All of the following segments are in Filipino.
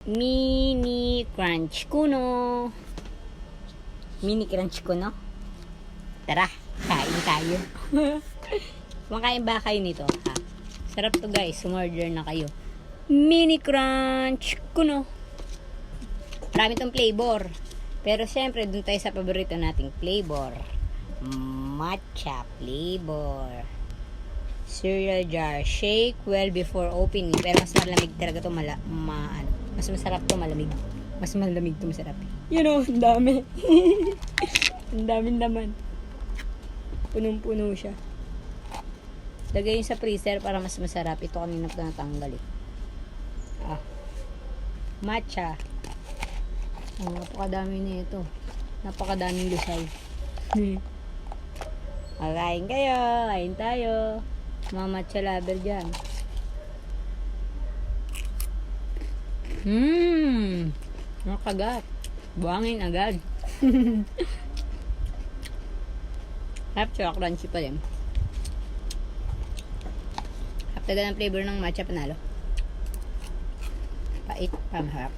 Mini Crunch Kuno. Mini Crunch Kuno. Tara, kain tayo. Kumakain ba kayo nito? Ha? Sarap to guys, sumorder na kayo. Mini Crunch Kuno. Marami tong flavor. Pero syempre, dun tayo sa paborito nating flavor. Matcha flavor. Cereal jar. Shake well before opening. Pero mas malamig talaga to. Mas masarap to malamig. Mas malamig to masarap. You know, ang dami. Ang daming laman. Punong-puno siya. Lagay yun sa freezer para mas masarap. Ito kanina pa natanggal eh. Matcha. Napakadami na ito. Napakadaming lusay. Kain kayo. Kain tayo. Mga matcha lover dyan. Nakagat. Buhangin agad. Harap siya, crunchy pa din. Harap talaga ng flavor ng matcha panalo. Pait, pamahap.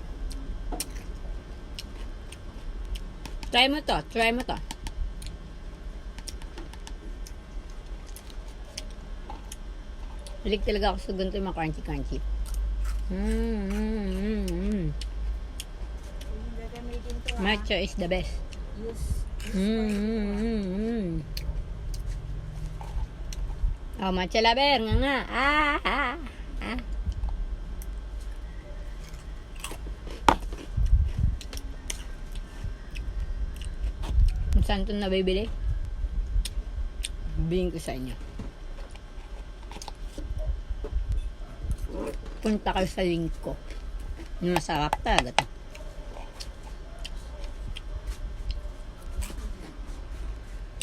Try mo to, try mo to. Balik talaga ako sa ganito yung mga crunchy-crunchy. Matcha is the best. Oh, matcha lover, nga. Saan ito nabibili? Bilhin ko sa inyo. Punta kayo sa link ko. Masarap talaga ito.